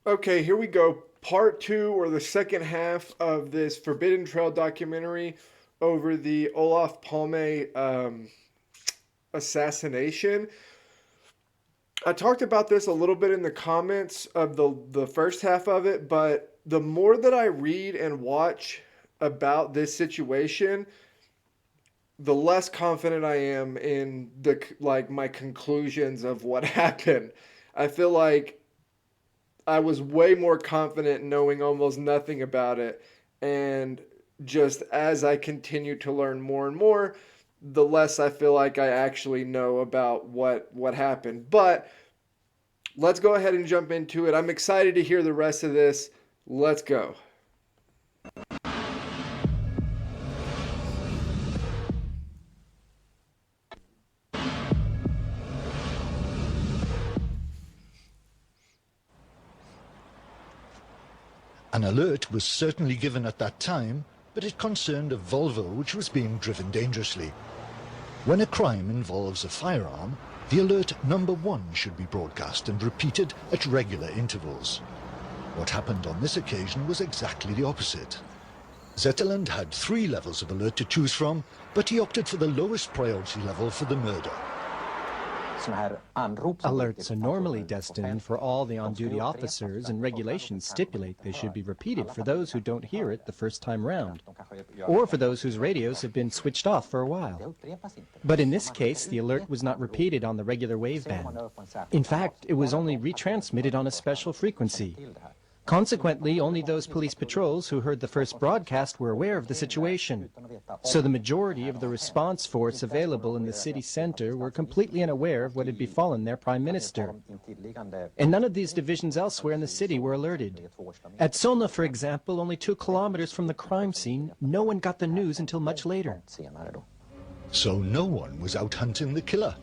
Okay, here we go. Part two, or the second half of this Forbidden Trail documentary over the Olof Palme assassination. I talked about this a little bit in the comments of the first half of it, but the more that I read and watch about this situation, the less confident I am in the like my conclusions of what happened. I feel like I was way more confident knowing almost nothing about it. And just as I continue to learn more and more, the less I feel like I actually know about what happened. But let's go ahead and jump into it. I'm excited to hear the rest of this. Let's go. An alert was certainly given at that time, but it concerned a Volvo which was being driven dangerously. When a crime involves a firearm, the alert number 1 should be broadcast and repeated at regular intervals. What happened on this occasion was exactly the opposite. Zetterland had 3 levels of alert to choose from, but he opted for the lowest priority level for the murder. Alerts are normally destined for all the on-duty officers, and regulations stipulate they should be repeated for those who don't hear it the first time round, or for those whose radios have been switched off for a while. But in this case, the alert was not repeated on the regular waveband. In fact, it was only retransmitted on a special frequency. Consequently, only those police patrols who heard the first broadcast were aware of the situation. So the majority of the response force available in the city center were completely unaware of what had befallen their prime minister. And none of these divisions elsewhere in the city were alerted. At Solna, for example, only 2 kilometers from the crime scene, no one got the news until much later. So no one was out hunting the killer.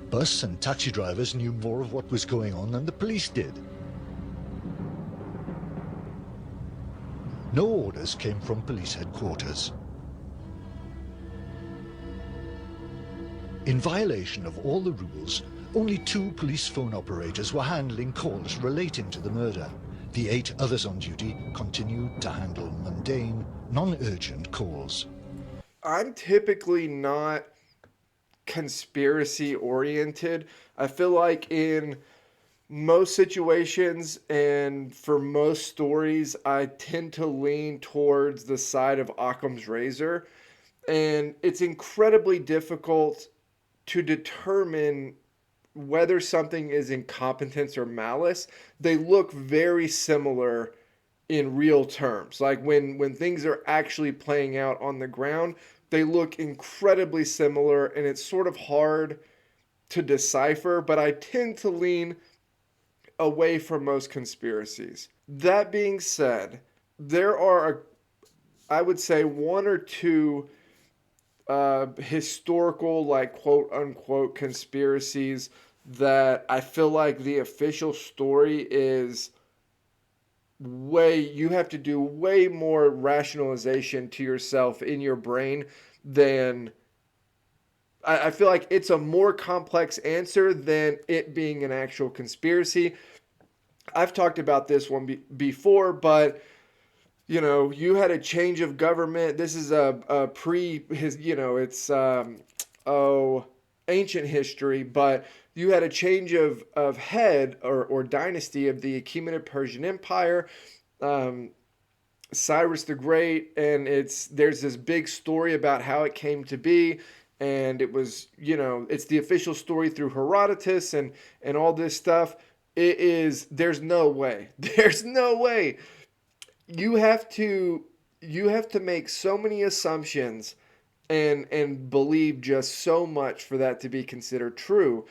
Bus and taxi drivers knew more of what was going on than the police did. No orders came from police headquarters. In violation of all the rules, only 2 police phone operators were handling calls relating to the murder. The 8 others on duty continued to handle mundane, non-urgent calls. I'm typically not conspiracy oriented. I feel like in most situations and for most stories, I tend to lean towards the side of Occam's razor. And it's incredibly difficult to determine whether something is incompetence or malice. They look very similar in real terms. Like when things are actually playing out on the ground, they look incredibly similar, and it's sort of hard to decipher, but I tend to lean away from most conspiracies. That being said, there are, I would say, 1 or 2 historical, like quote unquote, conspiracies that I feel like the official story is you have to do way more rationalization to yourself in your brain than I feel like it's a more complex answer than it being an actual conspiracy. I've talked about this one before, but you had a change of government. This is a pre his, it's ancient history, but you had a change of head or dynasty of the Achaemenid Persian Empire. Um, Cyrus the Great, and there's this big story about how it came to be, and it was it's the official story through Herodotus and all this stuff. There's no way there's no way you have to make so many assumptions and believe just so much for that to be considered true.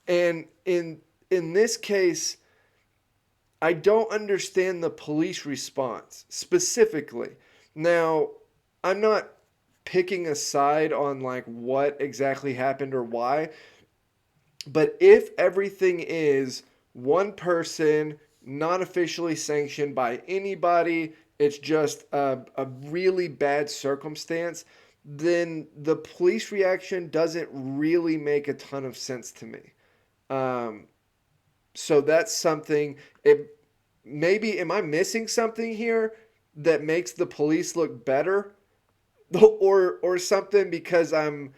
And in this case, I don't understand the police response specifically. Now, I'm not picking a side on like what exactly happened or why, but if everything is one person, not officially sanctioned by anybody, it's just a really bad circumstance, then the police reaction doesn't really make a ton of sense to me. Um, so that's something. maybe am I missing something here that makes the police look better, or something, because I'm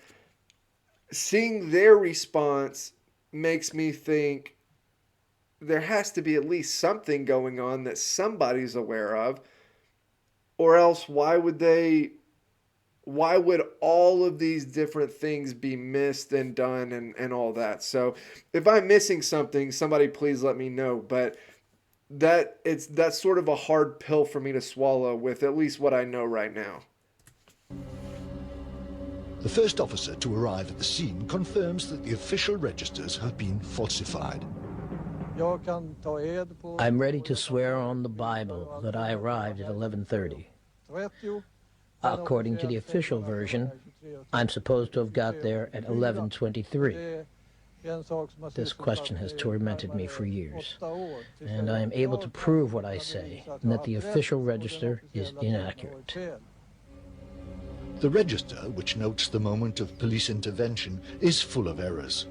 seeing their response makes me think there has to be at least something going on that somebody's aware of, or else why would all of these different things be missed and done and all that? So if I'm missing something, somebody please let me know. But that's sort of a hard pill for me to swallow with at least what I know right now. The first officer to arrive at the scene confirms that the official registers have been falsified. I'm ready to swear on the Bible that I arrived at 11:30. According to the official version, I'm supposed to have got there at 11:23. This question has tormented me for years, and I am able to prove what I say, and that the official register is inaccurate. The register, which notes the moment of police intervention, is full of errors.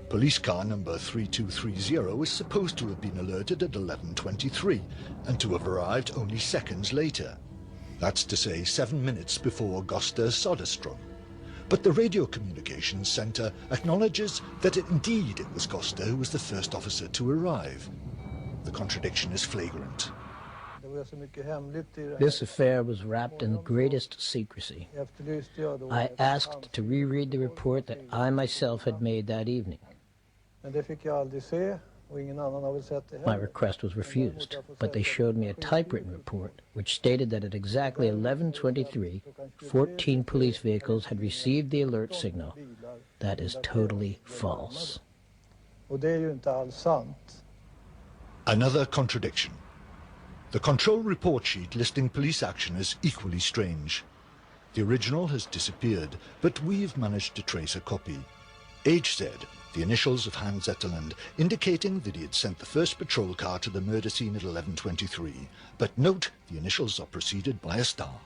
Police car number 3230 is supposed to have been alerted at 11:23 and to have arrived only seconds later. That's to say 7 minutes before Gösta Soderstrom. But the radio communications center acknowledges that indeed it was Gösta who was the first officer to arrive. The contradiction is flagrant. This affair was wrapped in the greatest secrecy. I asked to reread the report that I myself had made that evening. My request was refused, but they showed me a typewritten report which stated that at exactly 11:23, 14 police vehicles had received the alert signal. That is totally false. Another contradiction. The control report sheet listing police action is equally strange. The original has disappeared, but we've managed to trace a copy. HZ, the initials of Hans Zetterland, indicating that he had sent the first patrol car to the murder scene at 11:23. But note, the initials are preceded by a star.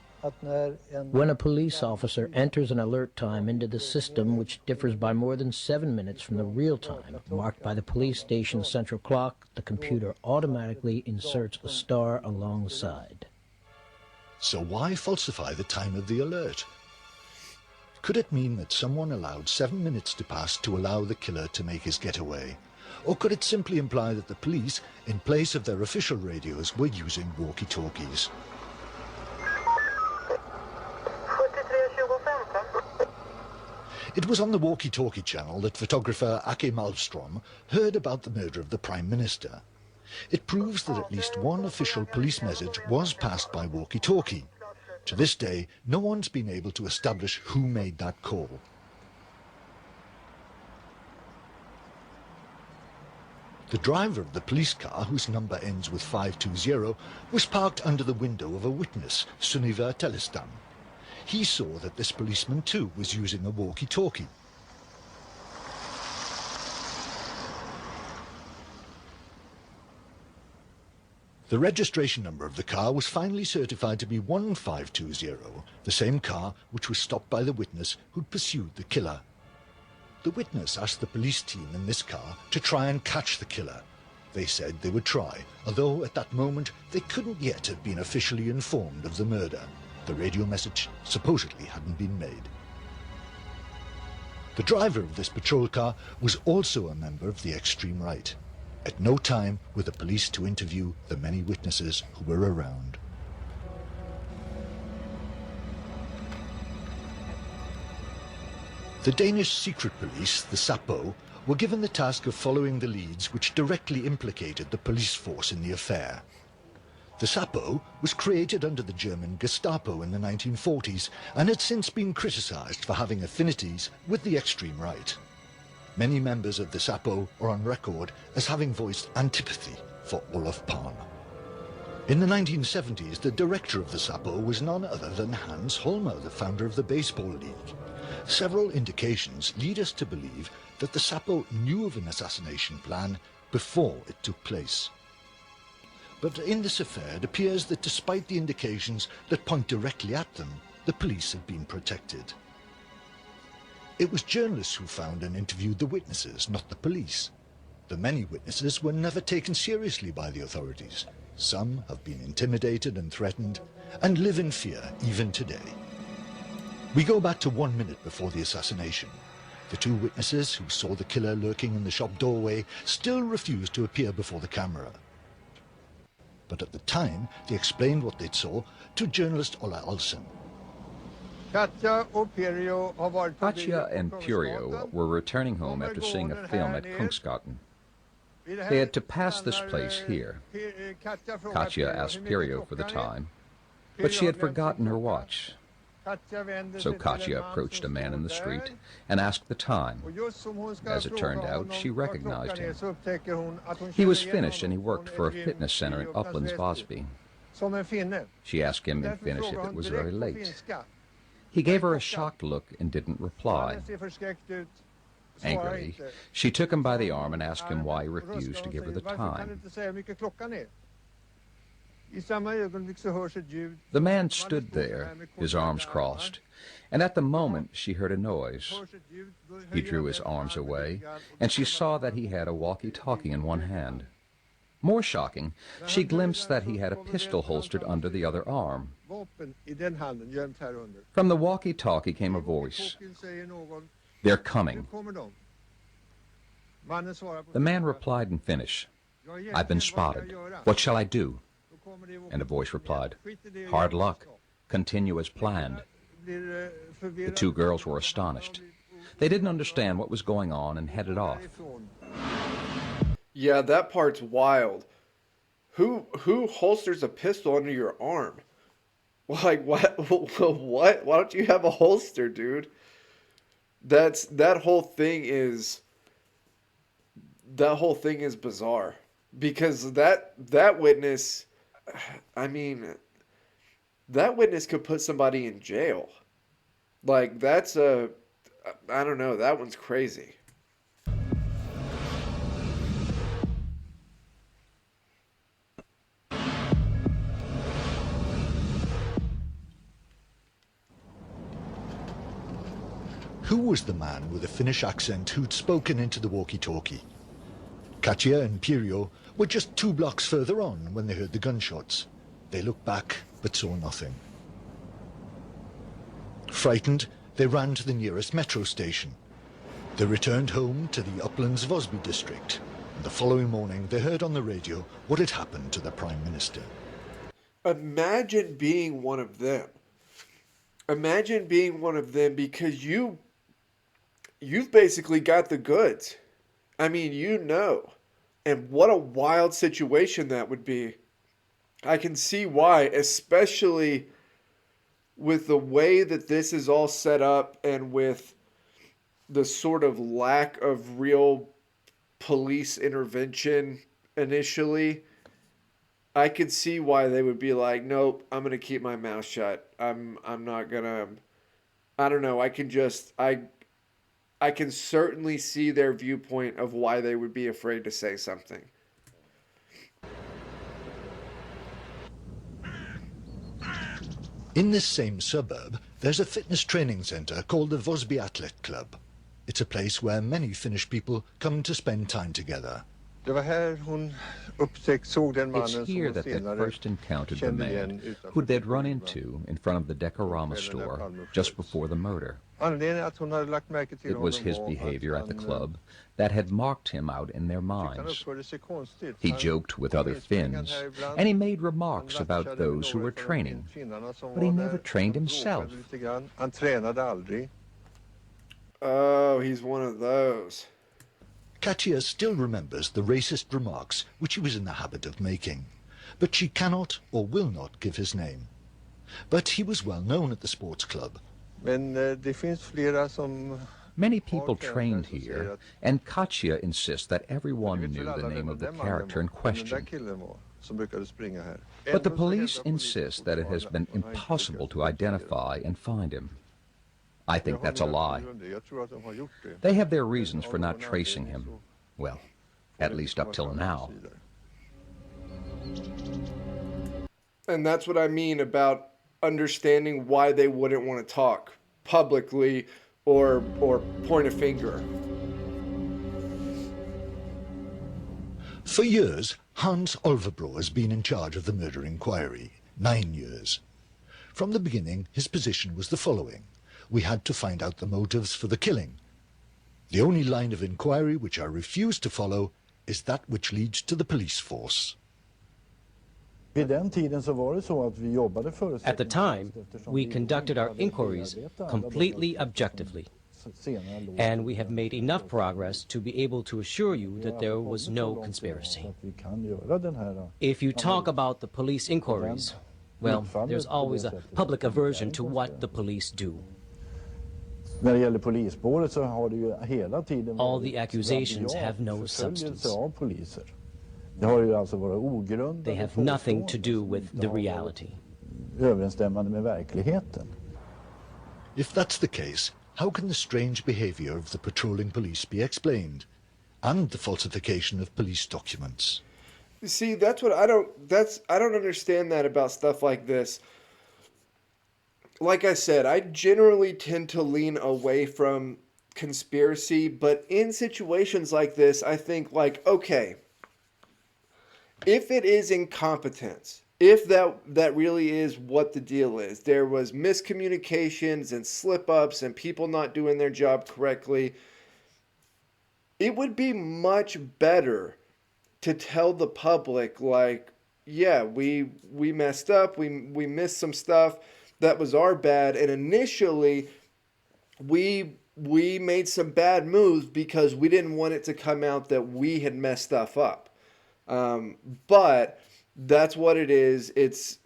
When a police officer enters an alert time into the system, which differs by more than 7 minutes from the real time marked by the police station's central clock, the computer automatically inserts a star alongside. So why falsify the time of the alert? Could it mean that someone allowed 7 minutes to pass to allow the killer to make his getaway? Or could it simply imply that the police, in place of their official radios, were using walkie-talkies? It was on the walkie-talkie channel that photographer Ake Malmström heard about the murder of the Prime Minister. It proves that at least one official police message was passed by walkie-talkie. To this day, no one's been able to establish who made that call. The driver of the police car, whose number ends with 520, was parked under the window of a witness, Sunniva Telestam. He saw that this policeman too was using a walkie-talkie. The registration number of the car was finally certified to be 1520, the same car which was stopped by the witness who'd pursued the killer. The witness asked the police team in this car to try and catch the killer. They said they would try, although at that moment they couldn't yet have been officially informed of the murder. The radio message supposedly hadn't been made. The driver of this patrol car was also a member of the extreme right. At no time were the police to interview the many witnesses who were around. The Danish secret police, the Sapo, were given the task of following the leads which directly implicated the police force in the affair. The Sapo was created under the German Gestapo in the 1940s and had since been criticized for having affinities with the extreme right. Many members of the Sapo are on record as having voiced antipathy for Olof Palme. In the 1970s, the director of the Sapo was none other than Hans Holmer, the founder of the Baseball League. Several indications lead us to believe that the Sapo knew of an assassination plan before it took place. But in this affair, it appears that despite the indications that point directly at them, the police have been protected. It was journalists who found and interviewed the witnesses, not the police. The many witnesses were never taken seriously by the authorities. Some have been intimidated and threatened and live in fear even today. We go back to 1 minute before the assassination. The two witnesses who saw the killer lurking in the shop doorway still refuse to appear before the camera. But at the time, they explained what they saw to journalist Ola Olsen. Katja and Purio were returning home after seeing a film at Kungsgaten. They had to pass this place here. Katja asked Purio for the time, but she had forgotten her watch. So Katja approached a man in the street and asked the time. As it turned out, she recognized him. He was Finnish and he worked for a fitness center in Uplands Vosby. She asked him in Finnish if it was very late. He gave her a shocked look and didn't reply. Angrily, she took him by the arm and asked him why he refused to give her the time. The man stood there, his arms crossed, and at the moment she heard a noise. He drew his arms away, and she saw that he had a walkie-talkie in one hand. More shocking, she glimpsed that he had a pistol holstered under the other arm. From the walkie-talkie came a voice. "They're coming." The man replied in Finnish, "I've been spotted. What shall I do?" And a voice replied, "Hard luck. Continue as planned." The two girls were astonished. They didn't understand what was going on and headed off. Yeah, that part's wild. Who holsters a pistol under your arm? Like, what? What? Why don't you have a holster, dude? That whole thing is bizarre. Because that witness, I mean, that witness could put somebody in jail. Like, I don't know, that one's crazy. Who was the man with a Finnish accent who'd spoken into the walkie-talkie? Katja and Pirjo were just 2 blocks further on when they heard the gunshots. They looked back, but saw nothing. Frightened, they ran to the nearest metro station. They returned home to the Uplands Vosby district, and the following morning they heard on the radio what had happened to the Prime Minister. Imagine being one of them. Imagine being one of them because you've basically got the goods. I mean, you know. And what a wild situation that would be. I can see why, especially with the way that this is all set up and with the sort of lack of real police intervention initially. I could see why they would be like, nope, I'm going to keep my mouth shut. I'm not going to, I don't know. I can certainly see their viewpoint of why they would be afraid to say something. In this same suburb, there's a fitness training centre called the Vosby Atlet Club. It's a place where many Finnish people come to spend time together. It's here that they first encountered the man who they'd run into in front of the Decorama store just before the murder. It was his behavior at the club that had marked him out in their minds. He joked with other Finns, and he made remarks about those who were training, but he never trained himself. Oh, he's one of those. Katja still remembers the racist remarks which he was in the habit of making, but she cannot or will not give his name. But he was well known at the sports club. Many people trained here, and Katja insists that everyone knew the name of the character in question. But the police insist that it has been impossible to identify and find him. I think that's a lie. They have their reasons for not tracing him. Well, at least up till now. And that's what I mean about understanding why they wouldn't want to talk publicly or point a finger. For years, Hans Olverbro has been in charge of the murder inquiry. 9 years. From the beginning, his position was the following. We had to find out the motives for the killing. The only line of inquiry which I refuse to follow is that which leads to the police force. At the time, we conducted our inquiries completely objectively, and we have made enough progress to be able to assure you that there was no conspiracy. If you talk about the police inquiries, well, there's always a public aversion to what the police do. All the accusations have no substance. They have nothing to do with the reality. If that's the case, how can the strange behavior of the patrolling police be explained? And the falsification of police documents? See, that's what I don't understand that about stuff like this. Like I said, I generally tend to lean away from conspiracy, but in situations like this, I think like, okay, if it is incompetence, if that really is what the deal is, there was miscommunications and slip-ups and people not doing their job correctly, it would be much better to tell the public, like, yeah, we messed up, we missed some stuff, that was our bad, and initially we made some bad moves because we didn't want it to come out that we had messed stuff up. But that's what it is. It's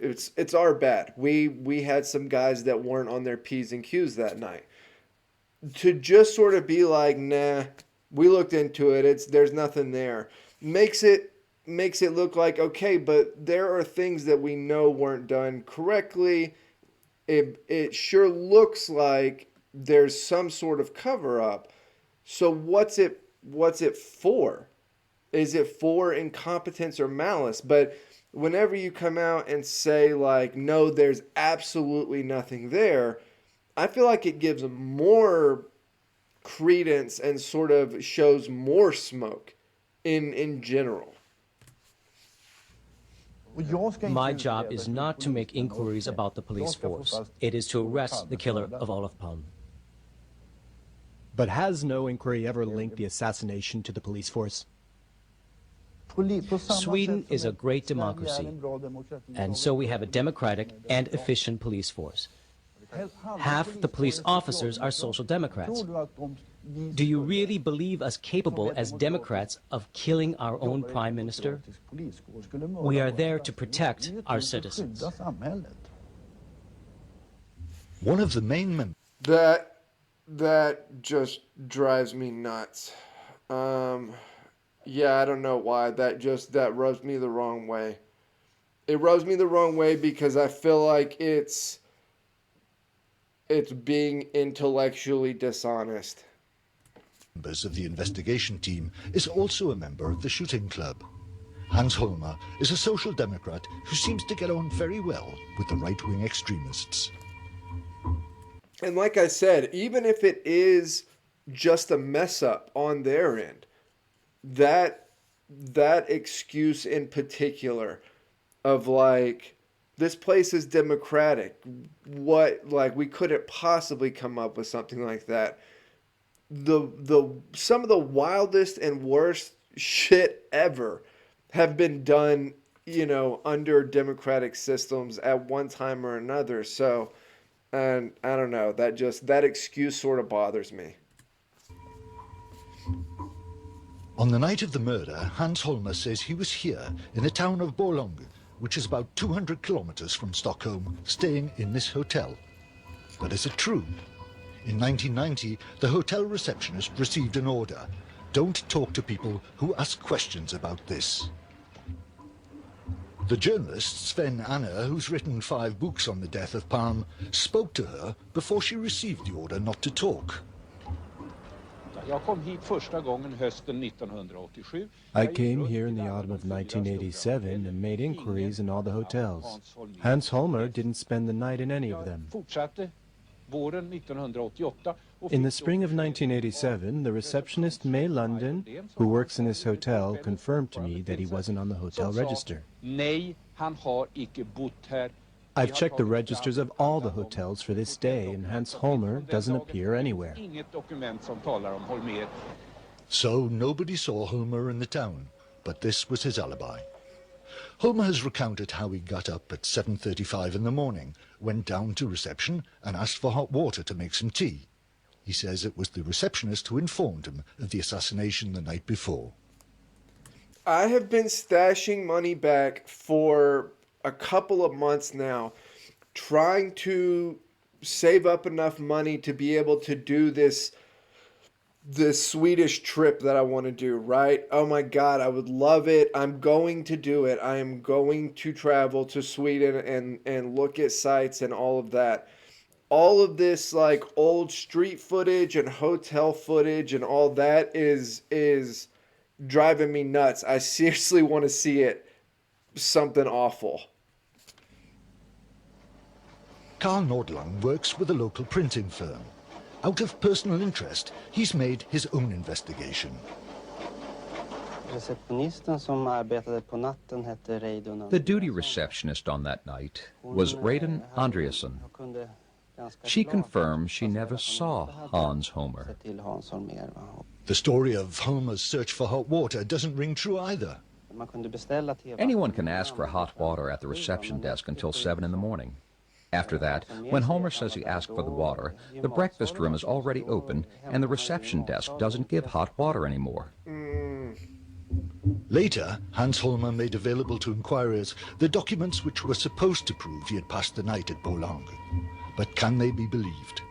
our bad. We had some guys that weren't on their P's and Q's that night. To just sort of be like, nah, we looked into it. There's nothing there. Makes it look like, okay, but there are things that we know weren't done correctly. It sure looks like there's some sort of cover up. So what's it for? Is it for incompetence or malice? But whenever you come out and say like, no, there's absolutely nothing there, I feel like it gives more credence and sort of shows more smoke in general. My job is not to make inquiries about the police force. It is to arrest the killer of Olof Palme. But has no inquiry ever linked the assassination to the police force? Sweden is a great democracy, and so we have a democratic and efficient police force. Half the police officers are social democrats. Do you really believe us capable as Democrats of killing our own prime minister? We are there to protect our citizens. One of the main members... That just drives me nuts. Yeah, I don't know why. That rubs me the wrong way. It rubs me the wrong way because I feel like it's being intellectually dishonest. Members of the investigation team is also a member of the shooting club. Hans Holmer is a social democrat who seems to get on very well with the right-wing extremists. And like I said, even if it is just a mess up on their end, that excuse in particular of like, this place is democratic, we couldn't possibly come up with something like that. Some of the wildest and worst shit ever have been done, under democratic systems at one time or another. So, and I don't know, that excuse sort of bothers me. On the night of the murder, Hans Holmer says he was here in the town of Borlänge, which is about 200 kilometers from Stockholm, staying in this hotel. But is it true? In 1990, the hotel receptionist received an order. Don't talk to people who ask questions about this. The journalist Sven Anna, who's written 5 books on the death of Palme, spoke to her before she received the order not to talk. I came here in the autumn of 1987 and made inquiries in all the hotels. Hans Holmer didn't spend the night in any of them. In the spring of 1987, the receptionist May London, who works in this hotel, confirmed to me that he wasn't on the hotel register. I've checked the registers of all the hotels for this day, and Hans Holmer doesn't appear anywhere. So nobody saw Holmer in the town, but this was his alibi. Holmer has recounted how he got up at 7:35 in the morning, went down to reception and asked for hot water to make some tea. He says it was the receptionist who informed him of the assassination the night before. I have been stashing money back for a couple of months now, trying to save up enough money to be able to do this Swedish trip that I want to do, right? Oh my God, I would love it. I'm going to do it. I am going to travel to Sweden and look at sites and all of that. All of this like old street footage and hotel footage and all that is driving me nuts. I seriously want to see it. Something awful. Carl Nordlang works with a local printing firm. Out of personal interest, he's made his own investigation. The duty receptionist on that night was Reidun Andreasson. She confirmed she never saw Hans Holmer. The story of Holmer's search for hot water doesn't ring true either. Anyone can ask for hot water at the reception desk until 7 in the morning. After that, when Holmer says he asked for the water, the breakfast room is already open and the reception desk doesn't give hot water anymore. Later, Hans Holmer made available to inquirers the documents which were supposed to prove he had passed the night at Borlänge. But can they be believed?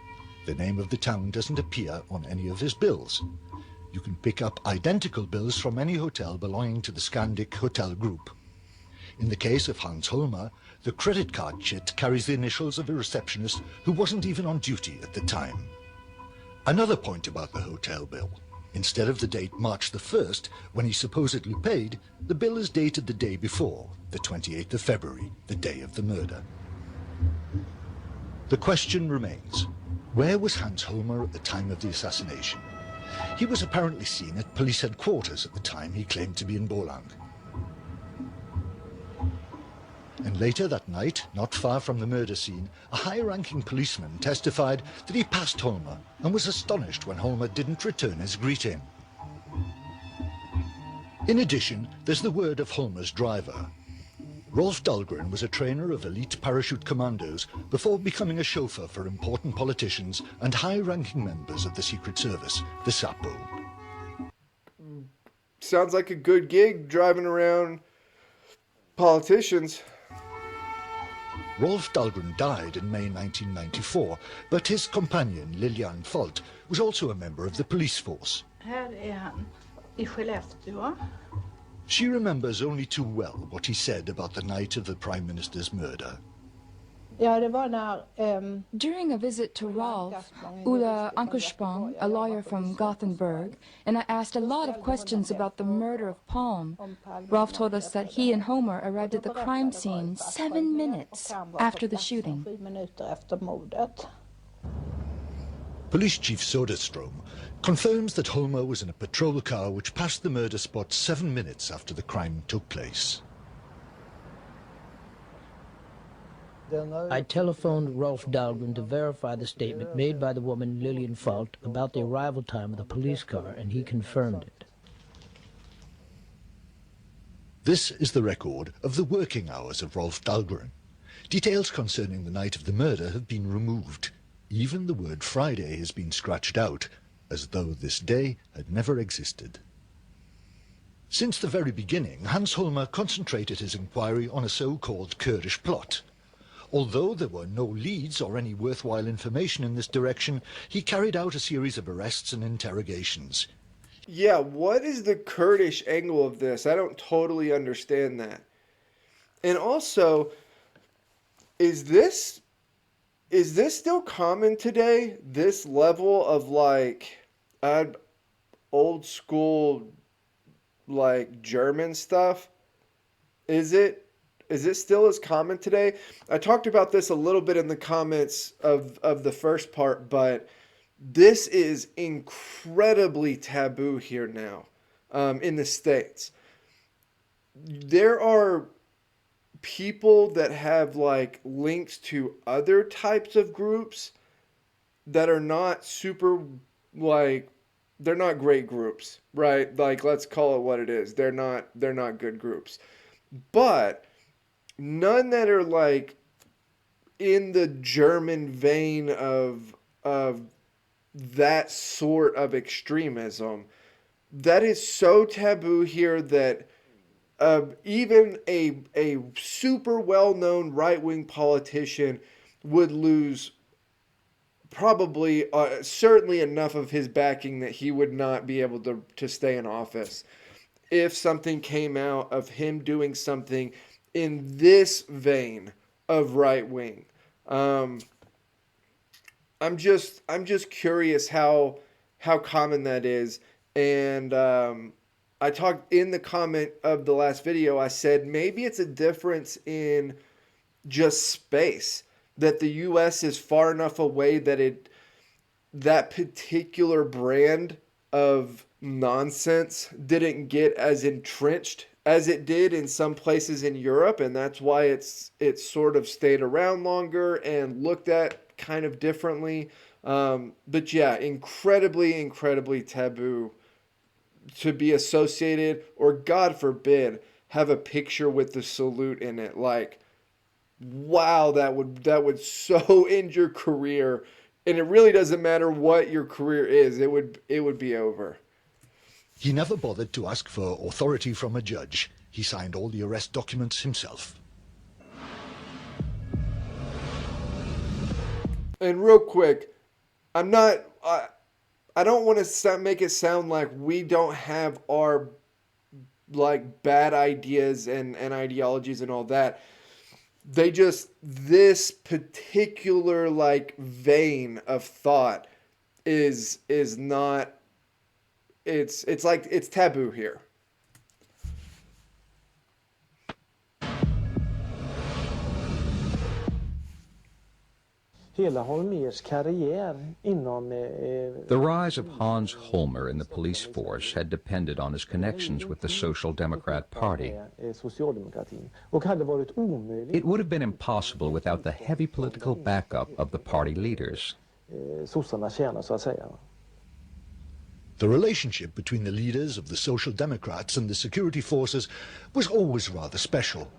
The name of the town doesn't appear on any of his bills. You can pick up identical bills from any hotel belonging to the Scandic Hotel Group. In the case of Hans Holmer, the credit card chit carries the initials of a receptionist who wasn't even on duty at the time. Another point about the hotel bill. Instead of the date March the 1st, when he supposedly paid, the bill is dated the day before, the 28th of February, the day of the murder. The question remains, where was Hans Holmer at the time of the assassination? He was apparently seen at police headquarters at the time he claimed to be in Borlänge. And later that night, not far from the murder scene, a high-ranking policeman testified that he passed Holmer and was astonished when Holmer didn't return his greeting. In addition, there's the word of Holmer's driver. Rolf Dahlgren was a trainer of elite parachute commandos before becoming a chauffeur for important politicians and high-ranking members of the Secret Service, the SAPO. Sounds like a good gig, driving around politicians. Rolf Dahlgren died in May 1994, but his companion, Lilian Folt, was also a member of the police force. Här är han, I Skellefteå. She remembers only too well what he said about the night of the Prime Minister's murder. Ja, det var när, During a visit to Rolf, Ulla Ankerspong, a lawyer from Gothenburg, and I asked a lot of questions about the murder of Palme. Rolf told us that he and Homer arrived at the crime scene 7 minutes after the shooting. 7 minuter efter mordet. Police Chief Soderstrom confirms that Holmer was in a patrol car which passed the murder spot 7 minutes after the crime took place. I telephoned Rolf Dahlgren to verify the statement made by the woman Lilian Folt about the arrival time of the police car, and he confirmed it. This is the record of the working hours of Rolf Dahlgren. Details concerning the night of the murder have been removed. Even the word Friday has been scratched out, as though this day had never existed. Since the very beginning, Hans Holmer concentrated his inquiry on a so-called Kurdish plot. Although there were no leads or any worthwhile information in this direction, he carried out a series of arrests and interrogations. Yeah, what is the Kurdish angle of this? I don't totally understand that. And also, is this still common today? This level of like old school like German stuff? Is it? is it still as common today? I talked about this a little bit in the comments of the first part, but this is incredibly taboo here now, in the States. There are people that have like links to other types of groups that are not super, like, they're not great groups, right? Like, let's call it what it is. They're not good groups. But none that are like in the German vein of that sort of extremism. That is so taboo here that even a super well-known right-wing politician would lose probably certainly enough of his backing that he would not be able to stay in office if something came out of him doing something in this vein of right-wing. I'm just curious how common that is. And I talked in the comment of the last video, I said maybe it's a difference in just space, that the US is far enough away that particular brand of nonsense didn't get as entrenched as it did in some places in Europe, and that's why it's sort of stayed around longer and looked at kind of differently. But yeah, incredibly taboo to be associated, or God forbid, have a picture with the salute in it. Like, wow, that would so end your career. And it really doesn't matter what your career is. It would be over. He never bothered to ask for authority from a judge. He signed all the arrest documents himself. And real quick, I don't want to make it sound like we don't have our like bad ideas and ideologies and all that. This particular like vein of thought is not, it's like it's taboo here. The rise of Hans Holmer in the police force had depended on his connections with the Social Democrat Party. It would have been impossible without the heavy political backup of the party leaders. The relationship between the leaders of the Social Democrats and the security forces was always rather special.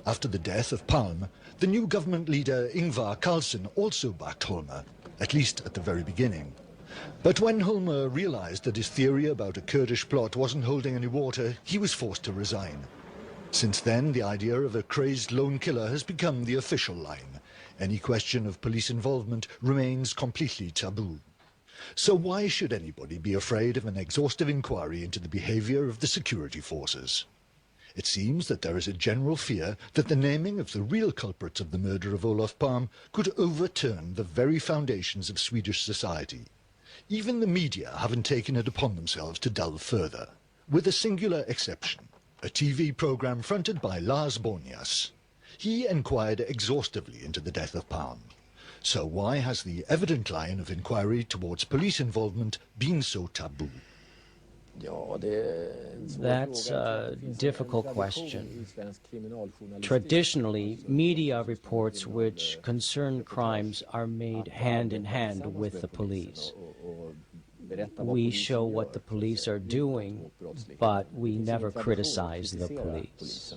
After the death of Palme, the new government leader Ingvar Carlsson also backed Holmer, at least at the very beginning. But when Holmer realized that his theory about a Kurdish plot wasn't holding any water, he was forced to resign. Since then, the idea of a crazed lone killer has become the official line. Any question of police involvement remains completely taboo. So why should anybody be afraid of an exhaustive inquiry into the behavior of the security forces? It seems that there is a general fear that the naming of the real culprits of the murder of Olof Palme could overturn the very foundations of Swedish society. Even the media haven't taken it upon themselves to delve further, with a singular exception, a TV program fronted by Lars Bonnias. He inquired exhaustively into the death of Palme. So why has the evident line of inquiry towards police involvement been so taboo? That's a difficult question. Traditionally, media reports which concern crimes are made hand in hand with the police. We show what the police are doing, but we never criticize the police.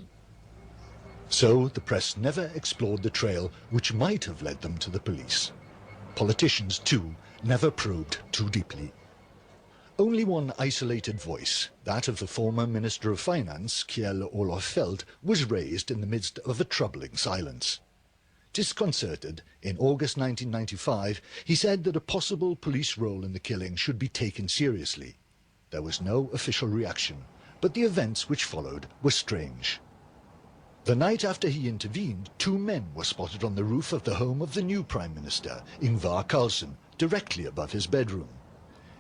So the press never explored the trail which might have led them to the police. Politicians, too, never probed too deeply. Only one isolated voice, that of the former Minister of Finance, Kjell Olof Feldt, was raised in the midst of a troubling silence. Disconcerted, in August 1995, he said that a possible police role in the killing should be taken seriously. There was no official reaction, but the events which followed were strange. The night after he intervened, 2 men were spotted on the roof of the home of the new Prime Minister, Ingvar Carlsson, directly above his bedroom.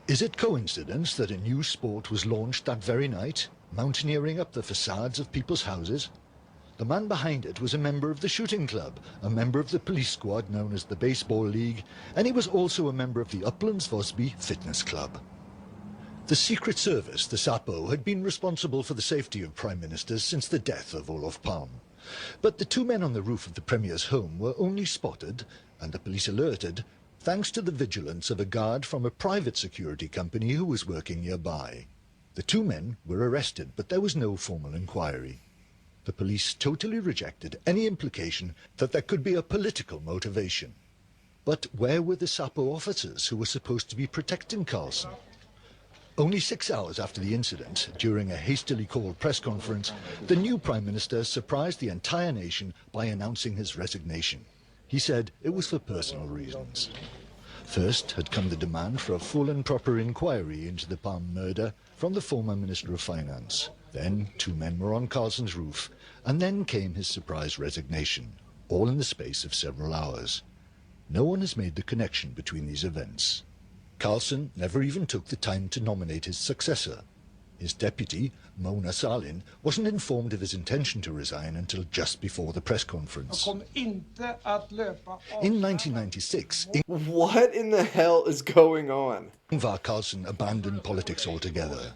Is it coincidence that a new sport was launched that very night, mountaineering up the facades of people's houses? The man behind it was a member of the shooting club, a member of the police squad known as the Baseball League, and he was also a member of the Uplands Vosby Fitness Club. The Secret Service, the SAPO, had been responsible for the safety of prime ministers since the death of Olof Palme. But the two men on the roof of the Premier's home were only spotted, and the police alerted, thanks to the vigilance of a guard from a private security company who was working nearby. The two men were arrested, but there was no formal inquiry. The police totally rejected any implication that there could be a political motivation. But where were the SAPO officers who were supposed to be protecting Carlson? Only 6 hours after the incident, during a hastily called press conference, the new Prime Minister surprised the entire nation by announcing his resignation. He said it was for personal reasons. First had come the demand for a full and proper inquiry into the Palme murder from the former Minister of Finance. Then 2 men were on Carlson's roof, and then came his surprise resignation, all in the space of several hours. No one has made the connection between these events. Carlson never even took the time to nominate his successor. His deputy, Mona Sahlin, wasn't informed of his intention to resign until just before the press conference. In 1996, What in the hell is going on? Ingvar Carlsson abandoned politics altogether.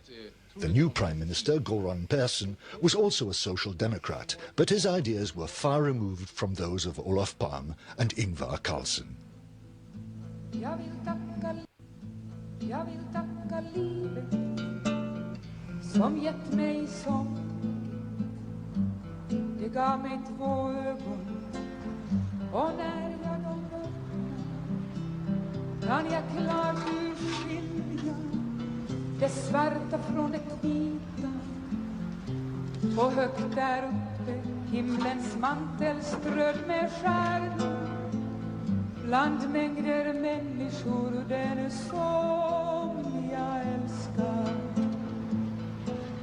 The new Prime Minister, Göran Persson, was also a social democrat, but his ideas were far removed from those of Olof Palme and Ingvar Carlsson. Jag vill tacka livet som gett mig sång. Det gav mig 2 ögon och när jag dem öppnar kan jag klart urskilja det svarta från det vita. Och högt där uppe himlens mantel strödd med stjärnor bland mängder människor och den som jag älskar.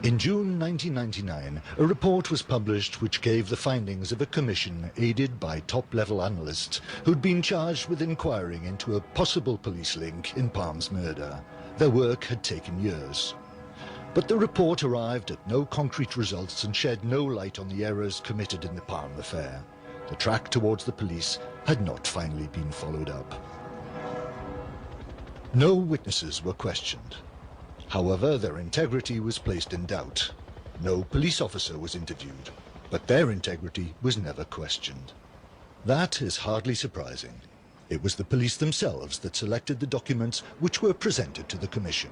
In June 1999, a report was published which gave the findings of a commission aided by top-level analysts who'd been charged with inquiring into a possible police link in Palme's murder. Their work had taken years. But the report arrived at no concrete results and shed no light on the errors committed in the Palme affair. The track towards the police had not finally been followed up. No witnesses were questioned. However, their integrity was placed in doubt. No police officer was interviewed, but their integrity was never questioned. That is hardly surprising. It was the police themselves that selected the documents which were presented to the Commission.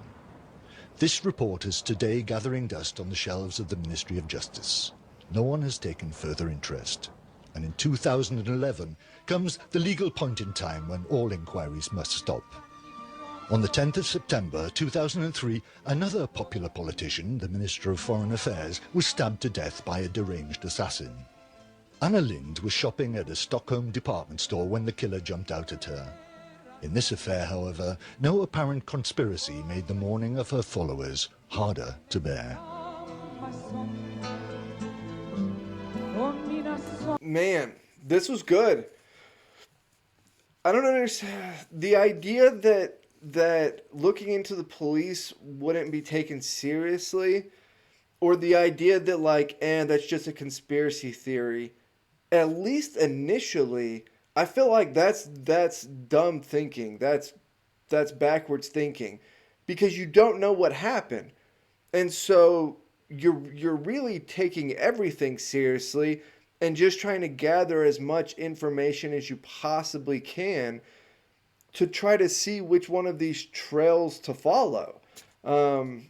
This report is today gathering dust on the shelves of the Ministry of Justice. No one has taken further interest. And in 2011 comes the legal point in time when all inquiries must stop. On the 10th of September 2003, another popular politician, the Minister of Foreign Affairs, was stabbed to death by a deranged assassin. Anna Lindh was shopping at a Stockholm department store when the killer jumped out at her. In this affair, however, no apparent conspiracy made the mourning of her followers harder to bear. Man, this was good. I don't understand the idea that looking into the police wouldn't be taken seriously, or the idea that like, that's just a conspiracy theory. At least initially, I feel like that's dumb thinking. That's backwards thinking, because you don't know what happened, and so you're really taking everything seriously and just trying to gather as much information as you possibly can to try to see which one of these trails to follow. And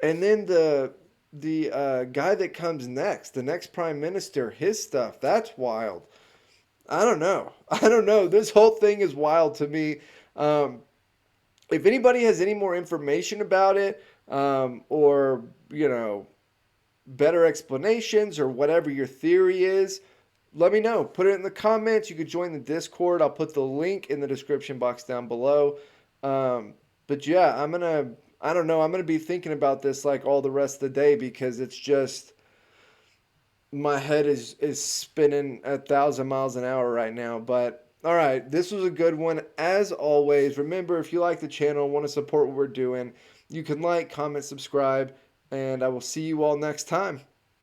then the guy that comes next, the next prime minister, his stuff, that's wild. I don't know. This whole thing is wild to me. If anybody has any more information about it, or, better explanations or whatever your theory is, let me know. Put it in the comments. You could join the Discord. I'll put the link in the description box down below. But yeah, I'm going to be thinking about this like all the rest of the day, because it's just, my head is spinning 1,000 miles an hour right now. But all right, this was a good one. As always, remember, if you like the channel and want to support what we're doing, you can like, comment, subscribe, and I will see you all next time.